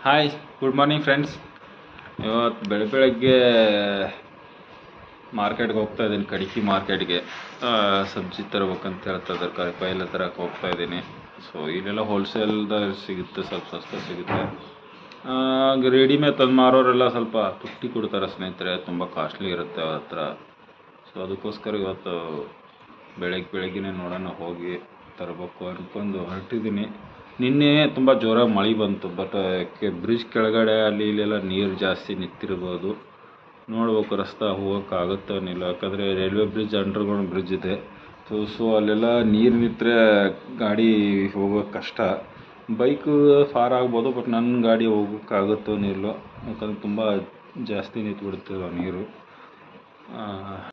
Hi, good morning friends. ಇವತ್ತು ಬೆಳಗ್ಗೆ ಮಾರ್ಕೆಟ್ಗೆ ಹೋಗ್ತಾ ಇದ್ದೀನಿ, ಕಡಿಕಿ ಮಾರ್ಕೆಟ್ಗೆ. ಸಬ್ಜಿ ತರಬೇಕಂತ ಹೇಳ್ತಾ ಇದ್ದಾರೆ, ಕಾಯಿಪಲ್ಲೆ ತರಕ್ಕೆ ಹೋಗ್ತಾ ಇದ್ದೀನಿ. ಸೊ ಇಲ್ಲೆಲ್ಲ ಹೋಲ್ಸೇಲ್ದಲ್ಲಿ ಸಿಗುತ್ತೆ, ಸ್ವಲ್ಪ ಸಸ್ತ ಸಿಗುತ್ತೆ. ರೆಡಿಮೇಡ್ ತಂದು ಮಾರೋರೆಲ್ಲ ಸ್ವಲ್ಪ ತುಟ್ಟಿ ಕೊಡ್ತಾರೆ ಸ್ನೇಹಿತರೆ, ತುಂಬ ಕಾಸ್ಟ್ಲಿ ಇರುತ್ತೆ ಅವ್ರ ಹತ್ರ. ಸೊ ಅದಕ್ಕೋಸ್ಕರ ಇವತ್ತು ಬೆಳಗ್ಗೆನೇ ನೋಡೋಣ ಹೋಗಿ ತರಬೇಕು ಅಂದ್ಕೊಂಡು ಹೊರಟಿದ್ದೀನಿ. ನಿನ್ನೆ ತುಂಬ ಜೋರಾಗಿ ಮಳೆ ಬಂತು, ಬಟ್ ಬ್ರಿಡ್ಜ್ ಕೆಳಗಡೆ ಅಲ್ಲಿ ಇಲ್ಲೆಲ್ಲ ನೀರು ಜಾಸ್ತಿ ನಿಂತಿರ್ಬೋದು. ನೋಡ್ಬೇಕು ರಸ್ತೆ ಹೋಗೋಕ್ಕಾಗುತ್ತೋ ಇಲ್ಲ, ಯಾಕಂದರೆ ರೈಲ್ವೆ ಬ್ರಿಡ್ಜ್ ಅಂಡರ್ಗ್ರೌಂಡ್ ಬ್ರಿಡ್ಜ್ ಇದೆ. ಸೊ ಅಲ್ಲೆಲ್ಲ ನೀರು ನಿಂತರೆ ಗಾಡಿ ಹೋಗೋಕ್ಕೆ ಕಷ್ಟ. ಬೈಕು ಫಾರ್ ಆಗ್ಬೋದು, ಬಟ್ ನನ್ನ ಗಾಡಿ ಹೋಗೋಕ್ಕಾಗುತ್ತೋ ಇಲ್ಲೋ, ಯಾಕಂದ್ರೆ ತುಂಬ ಜಾಸ್ತಿ ನಿಂತ್ಬಿಡ್ತಿರೋ ನೀರು.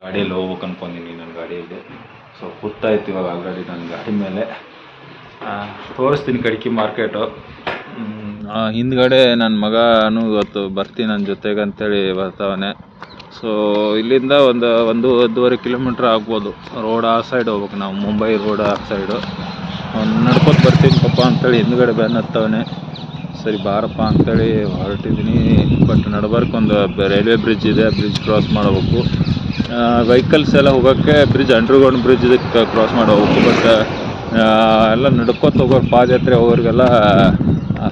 ಗಾಡಿಯಲ್ಲಿ ಹೋಗ್ಬೇಕು ಅಂದ್ಕೊಂಡಿನಿ ನನ್ನ ಗಾಡಿಯಲ್ಲಿ. ಸೊ ಕೂತಾಯ್ತು ಇವಾಗ ಆಲ್ರೆಡಿ ನನ್ನ ಗಾಡಿ ಮೇಲೆ. ತೋರಿಸ್ತೀನಿ ಕಡಿಕಿ ಮಾರ್ಕೆಟು. ಹಿಂದ್ಗಡೆ ನನ್ನ ಮಗನೂ ಇವತ್ತು ಬರ್ತೀನಿ ನನ್ನ ಜೊತೆಗೆ ಅಂತೇಳಿ ಬರ್ತಾವನೆ. ಸೊ ಇಲ್ಲಿಂದ ಒಂದೂವರೆ ಕಿಲೋಮೀಟ್ರ್ ಆಗ್ಬೋದು. ರೋಡ್ ಆ ಸೈಡ್ ಹೋಗ್ಬೇಕು ನಾವು, ಮುಂಬೈ ರೋಡ್ ಆ ಸೈಡು. ನಡ್ಕೊತ ಬರ್ತೀನಿ ಪಪ್ಪ ಅಂತೇಳಿ ಹಿಂದ್ಗಡೆ ಬೆನ್ನ ಹತ್ತವನೆ. ಸರಿ ಬಾರಪ್ಪ ಅಂತೇಳಿ ಹೊರಟಿದ್ದೀನಿ. ಬಟ್ ನಡ್ಬರ್ಕೊಂದು ರೈಲ್ವೆ ಬ್ರಿಡ್ಜ್ ಇದೆ, ಬ್ರಿಡ್ಜ್ ಕ್ರಾಸ್ ಮಾಡಬೇಕು. ವೆಹಿಕಲ್ಸ್ ಎಲ್ಲ ಹೋಗೋಕ್ಕೆ ಬ್ರಿಡ್ಜ್ ಅಂಡರ್ಗ್ರೌಂಡ್ ಬ್ರಿಡ್ಜ್ ಇದಕ್ಕೆ ಕ್ರಾಸ್ ಮಾಡಿ ಹೋಗ್ಬೇಕು. ಬಟ್ ಎಲ್ಲ ನಡ್ಕೊತ ಹೋಗೋರು, ಪಾದಯಾತ್ರೆ ಹೋಗೋರಿಗೆಲ್ಲ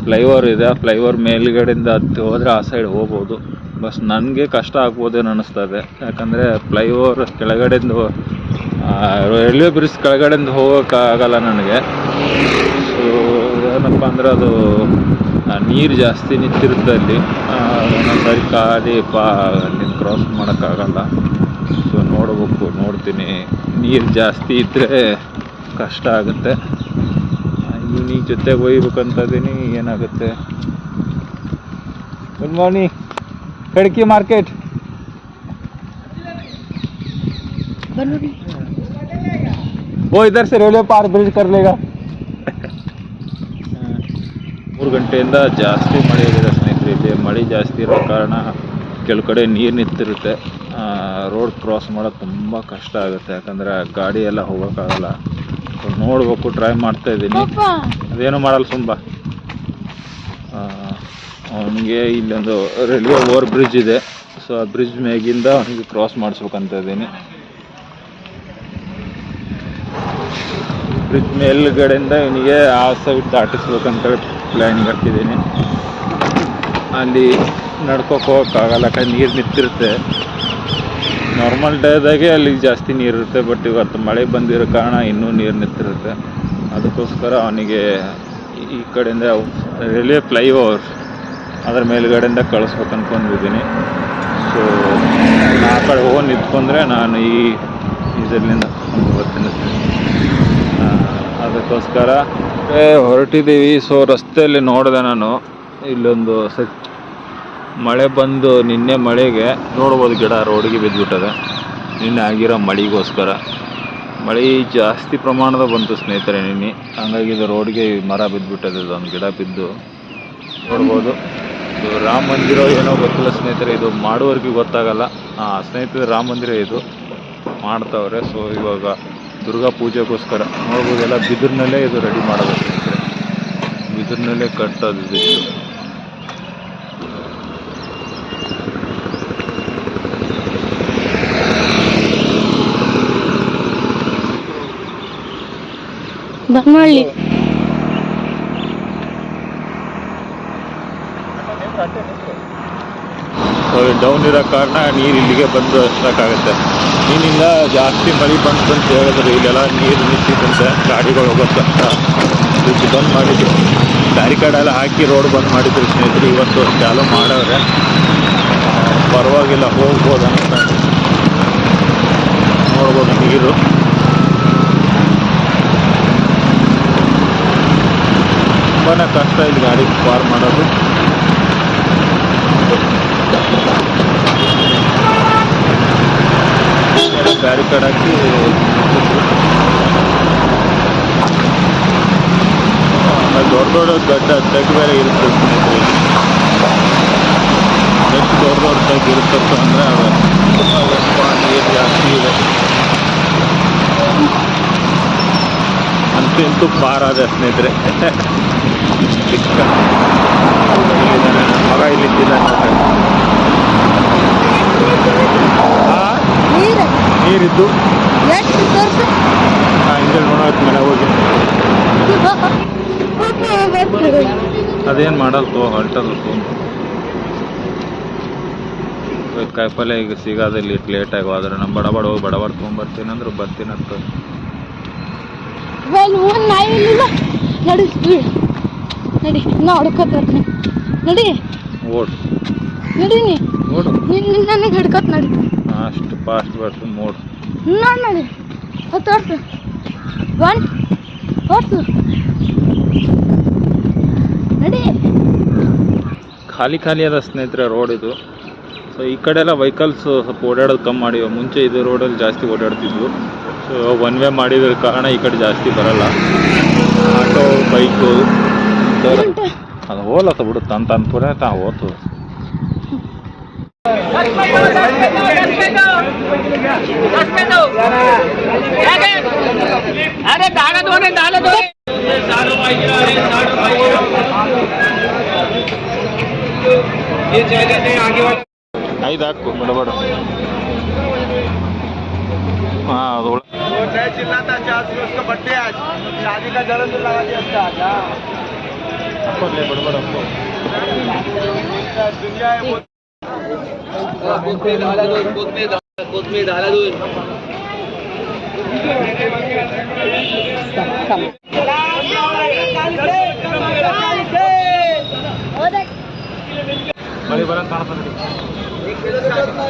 ಫ್ಲೈಓವರ್ ಇದೆ. ಆ ಫ್ಲೈಓವರ್ ಮೇಲ್ಗಡೆಯಿಂದ ಹತ್ತಿ ಹೋದರೆ ಆ ಸೈಡ್ ಹೋಗ್ಬೋದು. ಬಸ್ ನನಗೆ ಕಷ್ಟ ಆಗ್ಬೋದೇನು ಅನ್ನಿಸ್ತದೆ, ಯಾಕಂದರೆ ಫ್ಲೈಓವರ್ ಕೆಳಗಡೆಯಿಂದ ರೈಲ್ವೆ ಬ್ರಿಡ್ಜ್ ಕೆಳಗಡೆಯಿಂದ ಹೋಗೋಕ್ಕಾಗಲ್ಲ ನನಗೆ. ಸೊ ಏನಪ್ಪ ಅಂದರೆ ಅದು ನೀರು ಜಾಸ್ತಿ ನಿಂತಿರುತ್ತೆ ಅಲ್ಲಿ. ಒಂದೊಂದ್ಸರಿ ಖಾಲಿ ಅಲ್ಲಿ ಕ್ರಾಸ್ ಮಾಡೋಕ್ಕಾಗಲ್ಲ. ಸೊ ನೋಡ್ತೀನಿ, ನೀರು ಜಾಸ್ತಿ ಇದ್ದರೆ ಕಷ್ಟ ಆಗುತ್ತೆ. ಇವನಿಗೆ ಜೊತೆಗೆ ಒಯ್ಬೇಕಂತಿದ್ದೀನಿ, ಏನಾಗುತ್ತೆ. Good morning, Kadki market. वो इधर से रेलवे पार ब्रिज कर लेगा. 3 ಗಂಟೆಯಿಂದ ಜಾಸ್ತಿ ಮಳೆ ಆಗಿದೆ ಸ್ನೇಹಿತರೆ. ಇಲ್ಲಿ ಮಳೆ ಜಾಸ್ತಿ ಇರೋ ಕಾರಣ ಕೆಲವು ಕಡೆ ನೀರು ನಿಂತಿರುತ್ತೆ. ರೋಡ್ ಕ್ರಾಸ್ ಮಾಡೋದು ತುಂಬ ಕಷ್ಟ ಆಗುತ್ತೆ, ಯಾಕಂದರೆ ಗಾಡಿ ಎಲ್ಲ ಹೋಗೋಕ್ಕಾಗಲ್ಲ. ನೋಡ್ಬೇಕು, ಟ್ರೈ ಮಾಡ್ತಾ ಇದ್ದೀನಿ. ಅದೇನು ಮಾಡಲ್ಲ ಸುಂಬ. ಅವನಿಗೆ ಇಲ್ಲೊಂದು ರೈಲ್ವೆ ಓವರ್ ಬ್ರಿಡ್ಜ್ ಇದೆ. ಸೊ ಆ ಬ್ರಿಡ್ಜ್ ಮೇಗಿಂದ ಅವನಿಗೆ ಕ್ರಾಸ್ ಮಾಡಿಸ್ಬೇಕಂತ ಇದ್ದೀನಿ. ಬ್ರಿಡ್ಜ್ ಮೇಲ್ಗಡೆಯಿಂದ ಇವನಿಗೆ ಆ ಸೈಡ್ ದಾಟಿಸ್ಬೇಕಂತೇಳಿ ಪ್ಲ್ಯಾನಿಂಗ್ ಹಾಕಿದ್ದೀನಿ. ಅಲ್ಲಿ ನಡ್ಕೋಕೆ ಹೋಗೋಕ್ಕಾಗಲ್ಲ, ಯಾಕಂದ್ರೆ ನೀರು ನಿಂತಿರುತ್ತೆ. ನಾರ್ಮಲ್ ಡೇದಾಗೆ ಅಲ್ಲಿ ಜಾಸ್ತಿ ನೀರಿರುತ್ತೆ, ಬಟ್ ಇವತ್ತು ಮಳೆ ಬಂದಿರೋ ಕಾರಣ ಇನ್ನೂ ನೀರು ನಿಂತಿರುತ್ತೆ. ಅದಕ್ಕೋಸ್ಕರ ಅವನಿಗೆ ಈ ಕಡೆಯಿಂದ ರೈಲ್ವೆ ಫ್ಲೈಓವರ್ ಅದರ ಮೇಲುಗಡೆಯಿಂದ ಕಳಿಸ್ಬೇಕು ಅಂದ್ಕೊಂಡಿದ್ದೀನಿ. ಸೊ ಆ ಕಡೆ ಹೋಗಿ ನಿಂತ್ಕೊಂಡ್ರೆ ನಾನು ಇದರಿಂದ ಬರ್ತೀನಿ. ಅದಕ್ಕೋಸ್ಕರ ಹೊರಟಿದ್ದೀವಿ. ಸೊ ರಸ್ತೆಯಲ್ಲಿ ನೋಡಿದೆ ನಾನು, ಇಲ್ಲೊಂದು ಮಳೆ ಬಂದು, ನಿನ್ನೆ ಮಳೆಗೆ ನೋಡ್ಬೋದು ಗಿಡ ರೋಡಿಗೆ ಬಿದ್ದುಬಿಟ್ಟದೆ. ನಿನ್ನೆ ಆಗಿರೋ ಮಳೆಗೋಸ್ಕರ ಮಳೆ ಜಾಸ್ತಿ ಪ್ರಮಾಣದ ಬಂತು ಸ್ನೇಹಿತರೆ ನಿನ್ನೆ. ಹಂಗಾಗಿ ಇದು ರೋಡ್ಗೆ ಮರ ಬಿದ್ದುಬಿಟ್ಟದೆ, ಇದೊಂದು ಗಿಡ ಬಿದ್ದು ನೋಡ್ಬೋದು. ಇದು ರಾಮ ಮಂದಿರ ಏನೋ ಗೊತ್ತಿಲ್ಲ ಸ್ನೇಹಿತರೆ, ಇದು ಮಾಡುವವರೆಗೆ ಗೊತ್ತಾಗಲ್ಲ. ಸ್ನೇಹಿತರೆ ರಾಮ ಮಂದಿರ ಇದು ಮಾಡ್ತಾವ್ರೆ. ಸೊ ಇವಾಗ ದುರ್ಗಾ ಪೂಜೆಗೋಸ್ಕರ ನೋಡ್ಬೋದು, ಎಲ್ಲ ಬಿದಿರಿನಲ್ಲೇ ಇದು ರೆಡಿ ಮಾಡೋದು ಸ್ನೇಹಿತರೆ. ಬಿದಿರಿನಲ್ಲೇ ಕಟ್ಟೋದು ಇದಿಷ್ಟು. ಡೌನ್ ಇರೋ ಕಾರಣ ನೀರು ಇಲ್ಲಿಗೆ ಬಂದು ಹಚ್ಚಕ್ಕಾಗುತ್ತೆ. ನೀನಿಂದ ಜಾಸ್ತಿ ಮಳೆ ಬಂತು ಅಂತ ಹೇಳಿದ್ರೆ ಇಲ್ಲೆಲ್ಲ ನೀರು ನಿಂತಿದ್ದಂತೆ, ಗಾಡಿಗಳು ಹೋಗೋದು ಕಷ್ಟ. ಬ್ರಿಡ್ಜ್ ಬಂದ್ ಮಾಡಿದ್ರು, ಬ್ಯಾರಿಕೇಡ್ ಎಲ್ಲ ಹಾಕಿ ರೋಡ್ ಬಂದ್ ಮಾಡಿದ್ರು ಸ್ನೇಹಿತರು. ಇವತ್ತು ಚಾಲು ಮಾಡವ್ರೆ, ಪರವಾಗಿಲ್ಲ, ಹೋಗ್ಬೋದು ಅಂತ ನೋಡ್ಬೋದು. ನೀರು ತುಂಬಾ ಕಷ್ಟ ಇಲ್ಲಿ ಗಾಡಿ ಪಾರ್ ಮಾಡೋದು. ಬ್ಯಾರಿಕೇಡ್ ಹಾಕಿ ದೊಡ್ಡ ತಗ್ಗು ಬೇರೆ ಇರುತ್ತೆ ಸ್ನೇಹಿತರೆ. ಎಷ್ಟು ದೊಡ್ಡ ತಗ್ಗು ಇರುತ್ತಪ್ಪ ಅಂದರೆ ನೀರು ಜಾಸ್ತಿ ಇದೆ. ಅಂತೂ ಪಾರಾದ ಸ್ನೇಹಿತರೆ. ಚಿಕ್ಕ ಇದ್ದು ಎಷ್ಟು ತೋರ್ಸು ಇಂಜಲ್ ನೋಡೋಕೆ ಮೇಲೆ ಹೋಗಿ ಅದೇನು ಮಾಡಲ್ತು ಹೊರಟಲ್ತು ಕಾಯಿಪಲ್ಲೆ ಈಗ ಸಿಗೋದಿಲ್ಲ ಇಟ್ಟು ಲೇಟಾಗಿ ಹೋದ್ರೆ ನಮ್ಮ ಬಡ ಹೋಗಿ ಬಡಬಡ ತೊಗೊಂಬರ್ತೀನಿ ಅಂದ್ರೆ ಬರ್ತೀನಿ ಅಂತ ನಡಿ ಸ್ಪೀಡ್ ನಡಿ ನಾ ಹೊಡ್ಕೊತ ಬರ್ತೀನಿ ನಡಿ ಓಡು ನಡಿ ಓಡು ನನಗೆ ಹಿಡ್ಕೊತ ನಡಿ ಅಷ್ಟು ಫಾಸ್ಟ್ ಬರ್ತು ನೋಡು ನೋಡಿ ನಡಿ ಹೊತ್ತು ಹೊತ್ತು ನಡಿ ಖಾಲಿ ಅದ ಸ್ನೇಹಿತರೆ ರೋಡ್ ಇದು ಸೊ ಈ ಕಡೆ ಎಲ್ಲ ವೆಹಿಕಲ್ಸ್ ಸ್ವಲ್ಪ ಓಡಾಡೋದು ಕಮ್ಮಿ ಮಾಡಿವೆ ಮುಂಚೆ ಇದು ರೋಡಲ್ಲಿ ಜಾಸ್ತಿ ಓಡಾಡ್ತಿದ್ವು ಸೊ ಒನ್ ವೇ ಮಾಡಿದ್ರ ಕಾರಣ ಈ ಕಡೆ ಜಾಸ್ತಿ ಬರಲ್ಲ ಆಟೋ ಬೈಕು ಅದು ಹೋಲತ್ತ ಬಿಡು ತನ್ನ ಪುರ ತಾ ಹೋತು ಐದು ಹಾಕು ಬಡಬಡ हाँ चिल्लाता उसका बर्थडे आज शादी का जन्मदिन लगा दिया उसका आज ले बड़बड़ हमको दुनिया डाला दूध बड़ी बड़ा कान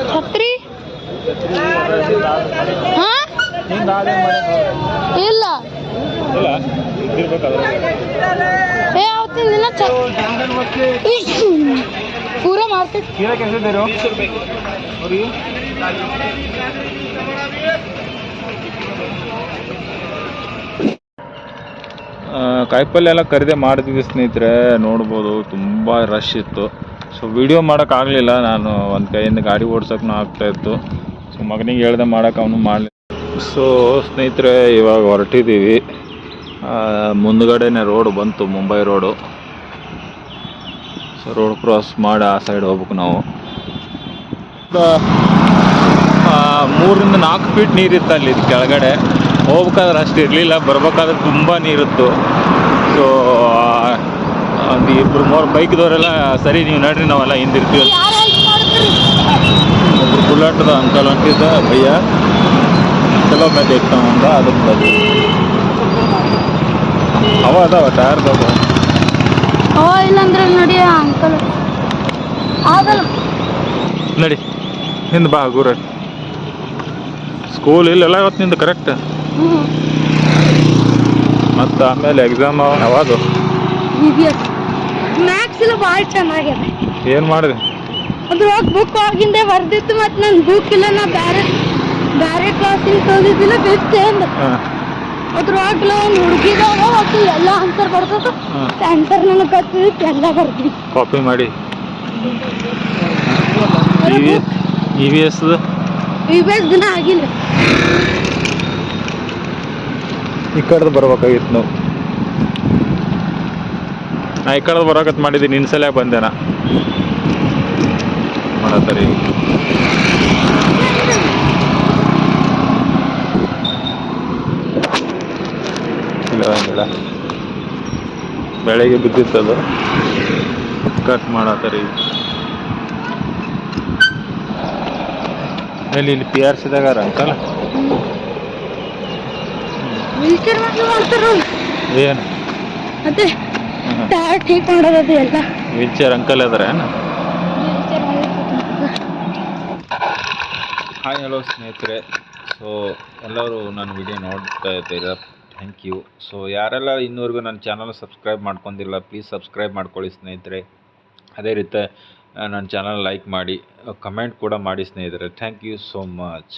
छत्री ಇಲ್ಲ ದಿನ ಪೂರ ಮಾರ್ಕೆಟ್ कैसे दे रहे हो और ये ಕಾಯಿಪಲ್ಲೆ ಎಲ್ಲ ಖರೀದಿ ಮಾಡಿದ್ವಿ ಸ್ನೇಹಿತರೆ ನೋಡ್ಬೋದು ತುಂಬ ರಶ್ ಇತ್ತು ಸೊ ವಿಡಿಯೋ ಮಾಡೋಕ್ಕಾಗಲಿಲ್ಲ ನಾನು ಒಂದು ಕೈಯಿಂದ ಗಾಡಿ ಓಡ್ಸೋಕ್ಕೂ ಆಗ್ತಾಯಿತ್ತು ಸೊ ಮಗನಿಗೆ ಹೇಳ್ದೆ ಮಾಡೋಕೆ ಅವನು ಮಾಡಲಿ ಸೊ ಸ್ನೇಹಿತರೆ ಇವಾಗ ಹೊರಟಿದ್ದೀವಿ ಮುಂದ್ಗಡೆನೇ ರೋಡ್ ಬಂತು Mumbai road so road cross ಮಾಡಿ ಆ ಸೈಡ್ ಹೋಗ್ಬೇಕು ನಾವು 3-4 ಫೀಟ್ ನೀರಿತ್ತು ಅಲ್ಲಿ ಕೆಳಗಡೆ ಹೋಗ್ಬೇಕಾದ್ರೆ ಅಷ್ಟು ಇರಲಿಲ್ಲ ಬರ್ಬೇಕಾದ್ರೆ ತುಂಬ ನೀರಿತ್ತು ಸೊ ಒಂದು 2-3 ಬೈಕ್ದವರೆಲ್ಲ ಸರಿ ನೀವು ನೋಡ್ರಿ ನಾವೆಲ್ಲ ಹಿಂದಿರ್ತೀವಿ ಒಬ್ರು ಬುಲೆಟ್ದ ಅಂಕಲ್ ಹೊಂಟಿದ್ದ ಭಯ್ಯ ಚಲೋ ಮೇಲೆ ಇತ್ತು ಅಂದ ಅದಕ್ಕೆ ಅವ ಅದಾವ ಟೈರ್ದವ ಇಲ್ಲಂದ್ರೆ ನೋಡಿ ಅಂಕಲ್ ಆಗಲ್ಲ ನಡಿ ಹಿಂದೆ ಬಾ ಗುರ ಸ್ಕೂಲ್ ಇಲ್ಲೆಲ್ಲ ಇವತ್ತು ನಿಂದು ಕರೆಕ್ಟ್ ಮತ್ತು ಆಮೇಲೆ ಎಕ್ಸಾಮ್ ಯಾವಾಗ ಮ್ಯಾಥ್ಸ್ ಎಲ್ಲ ಭಾಳ ಚೆನ್ನಾಗಿದೆ ಏನು ಮಾಡಿದೆ ಅದ್ರೊಳಗೆ ಬುಕ್ ಆಗಿಂದೆ ಬರ್ದಿತ್ತು ಮತ್ತು ನನ್ನ ಬುಕ್ ಇಲ್ಲ ನಾ ಬೇರೆ ಕ್ಲಾಸಿಗೆ ತೋದಿದ್ದಿಲ್ಲ ಫಿಫ್ತ್ ಅಂದ ಅದ್ರೊಳಗೆಲ್ಲ ಒಂದು ಹುಡುಗಿದಾಗ ಮತ್ತು ಎಲ್ಲ ಆನ್ಸರ್ ಬರ್ತದ ಸೆಂಟರ್ ನನಗೆ ಗೊತ್ತಿತ್ತು ಎಲ್ಲ ಬರ್ದ್ವಿ ಕಾಪಿ ಮಾಡಿ ಇ ವಿ ಎಸ್ ದಿನ ಆಗಿಲ್ಲ ಈ ಕಡೆದು ಬರ್ಬೇಕಾಗಿತ್ತು ನಾವು ನಾ ಈ ಕಡೆದು ಬರೋಕತ್ ಮಾಡಿದ್ದೀನಿ ಇನ್ಸಲ ಬಂದೆ ನಾ ಮಾಡತ್ತಾರೆ ಇಲ್ಲ ಬೆಳಗ್ಗೆ ಬಿದ್ದಿತ್ತದು ಕಟ್ ಮಾಡತ್ತಾರೆ ಇಲ್ಲಿ ಪಿ ಆರ್ ಸಿದಾಗಾರ ಅಂತಲ್ಲ ಏನು ಅದೇ ठीक ಮಾಡೋದು ಎಲ್ಲ ವೀಲ್ಚೇರ್ ಅಂಕಲ್ ಅದಾರ ಹಾಯ್ ಹಲೋ ಸ್ನೇಹಿತರೆ ಸೊ ಎಲ್ಲರೂ ನನ್ನ ವಿಡಿಯೋ ನೋಡ್ತಾ ಇದ್ದೀರಾ ಥ್ಯಾಂಕ್ ಯು ಸೊ ಯಾರೆಲ್ಲ ಇನ್ನೂವರೆಗೂ ನನ್ನ ಚಾನಲ್ ಸಬ್ಸ್ಕ್ರೈಬ್ ಮಾಡ್ಕೊಂಡಿಲ್ಲ ಪ್ಲೀಸ್ ಸಬ್ಸ್ಕ್ರೈಬ್ ಮಾಡ್ಕೊಳ್ಳಿ ಸ್ನೇಹಿತರೆ ಅದೇ ರೀತಿ ನನ್ನ ಚಾನಲ್ ಲೈಕ್ ಮಾಡಿ ಕಮೆಂಟ್ ಕೂಡ ಮಾಡಿ ಸ್ನೇಹಿತರೆ ಥ್ಯಾಂಕ್ ಯು ಸೋ ಮಚ್